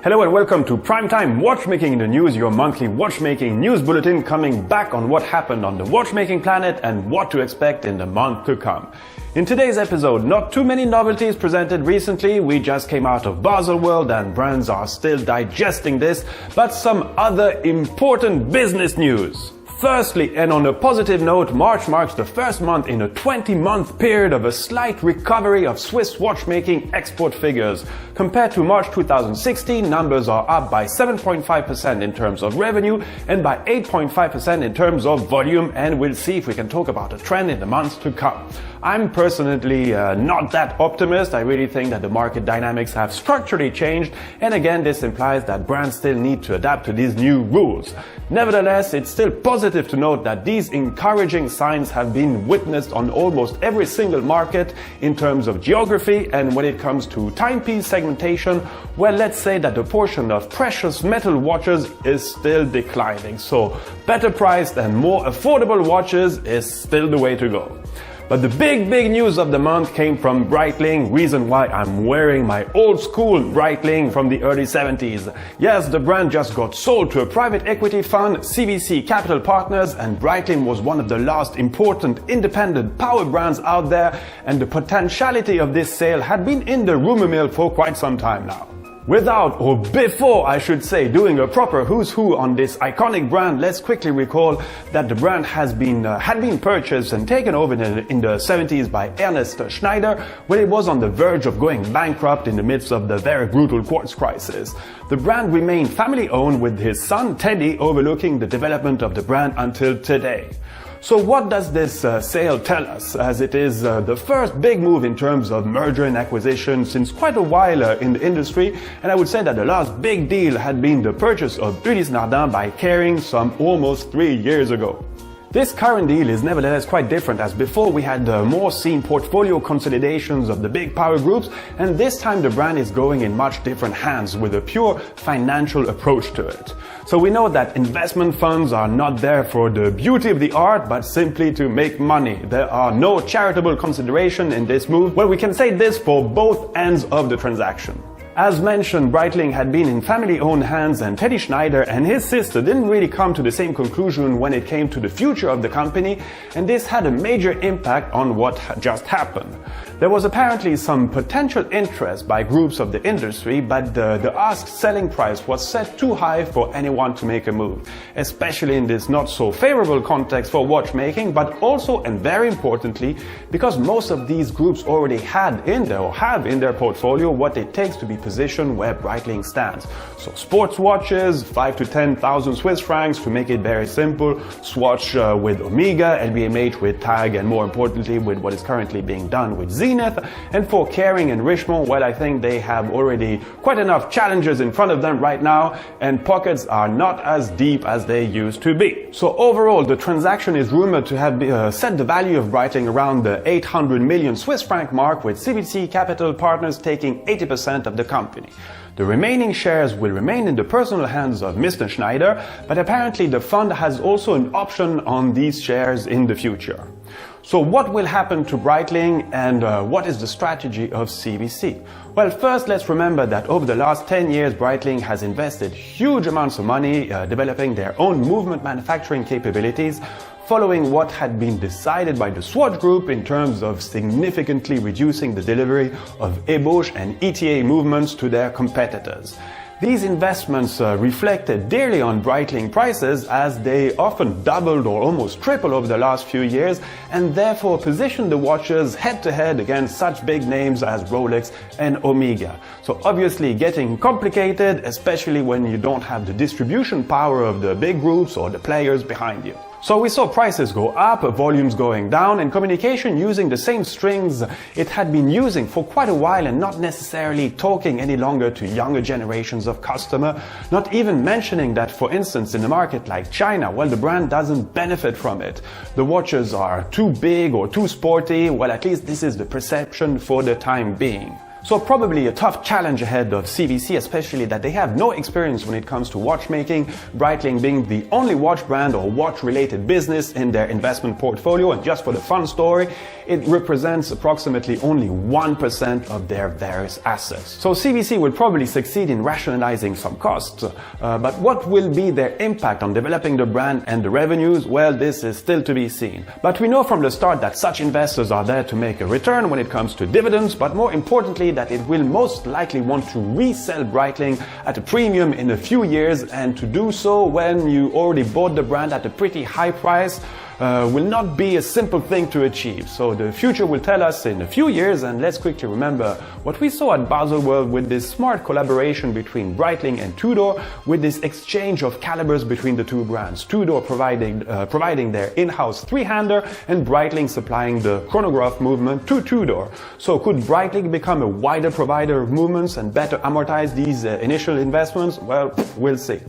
Hello and welcome to PRIMETIME Watchmaking in the News, your monthly watchmaking news bulletin coming back on what happened on the watchmaking planet and what to expect in the month to come. In today's episode, not too many novelties presented recently. We just came out of Basel World and brands are still digesting this, but some other important business news. Firstly, and on a positive note, March marks the first month in a 20-month period of a slight recovery of Swiss watchmaking export figures. Compared to March 2016, numbers are up by 7.5% in terms of revenue and by 8.5% in terms of volume, and we'll see if we can talk about a trend in the months to come. I'm personally not that optimist. I really think that the market dynamics have structurally changed, and again, this implies that brands still need to adapt to these new rules. Nevertheless, it's still positive to note that these encouraging signs have been witnessed on almost every single market in terms of geography, and when it comes to timepiece segmentation, well, let's say that the portion of precious metal watches is still declining. So better priced and more affordable watches is still the way to go. But the big news of the month came from Breitling, reason why I'm wearing my old school Breitling from the early 70s. Yes, the brand just got sold to a private equity fund, CVC Capital Partners, and Breitling was one of the last important independent power brands out there, and the potentiality of this sale had been in the rumor mill for quite some time now. Without, or before I should say, doing a proper who's who on this iconic brand, let's quickly recall that the brand had been purchased and taken over in the 70s by Ernest Schneider when it was on the verge of going bankrupt in the midst of the very brutal quartz crisis. The brand remained family owned with his son Teddy overlooking the development of the brand until today. So what does this sale tell us, as it is the first big move in terms of merger and acquisition since quite a while in the industry, and I would say that the last big deal had been the purchase of Ulysse Nardin by Kering some almost 3 years ago. This current deal is nevertheless quite different, as before we had more seen portfolio consolidations of the big power groups, and this time the brand is going in much different hands with a pure financial approach to it. So we know that investment funds are not there for the beauty of the art, but simply to make money. There are no charitable consideration in this move. Well, we can say this for both ends of the transaction. As mentioned, Breitling had been in family-owned hands, and Teddy Schneider and his sister didn't really come to the same conclusion when it came to the future of the company, and this had a major impact on what just happened. There was apparently some potential interest by groups of the industry, but the asked selling price was set too high for anyone to make a move, especially in this not so favorable context for watchmaking, but also, and very importantly, because most of these groups already have in their portfolio what it takes to be positioned where Breitling stands. So sports watches, 5 to 10,000 Swiss francs to make it very simple, Swatch with Omega, LVMH with TAG, and more importantly with what is currently being done with Zenith. And for Kering and Richemont, well, I think they have already quite enough challenges in front of them right now, and pockets are not as deep as they used to be. So overall, the transaction is rumored to have set the value of Breitling around the 800 million Swiss franc mark, with CVC Capital Partners taking 80% of the company. The remaining shares will remain in the personal hands of Mr. Schneider, but apparently the fund has also an option on these shares in the future. So what will happen to Breitling, and what is the strategy of CVC? Well, first let's remember that over the last 10 years Breitling has invested huge amounts of money developing their own movement manufacturing capabilities, following what had been decided by the Swatch Group in terms of significantly reducing the delivery of ébauche and ETA movements to their competitors. These investments reflected dearly on Breitling prices, as they often doubled or almost tripled over the last few years, and therefore positioned the watches head-to-head against such big names as Rolex and Omega. So obviously getting complicated, especially when you don't have the distribution power of the big groups or the players behind you. So we saw prices go up, volumes going down, and communication using the same strings it had been using for quite a while, and not necessarily talking any longer to younger generations of customer, not even mentioning that, for instance, in a market like China, well, the brand doesn't benefit from it. The watches are too big or too sporty, well, at least this is the perception for the time being. So probably a tough challenge ahead of CVC, especially that they have no experience when it comes to watchmaking, Breitling being the only watch brand or watch-related business in their investment portfolio. And just for the fun story, it represents approximately only 1% of their various assets. So CVC will probably succeed in rationalizing some costs, but what will be their impact on developing the brand and the revenues? Well, this is still to be seen. But we know from the start that such investors are there to make a return when it comes to dividends, but more importantly that it will most likely want to resell Breitling at a premium in a few years, and to do so when you already bought the brand at a pretty high price will not be a simple thing to achieve. So the future will tell us in a few years, and let's quickly remember what we saw at Baselworld with this smart collaboration between Breitling and Tudor, with this exchange of calibers between the two brands. Tudor providing their in-house three-hander and Breitling supplying the chronograph movement to Tudor. So could Breitling become a wider provider of movements and better amortize these initial investments? Well, we'll see.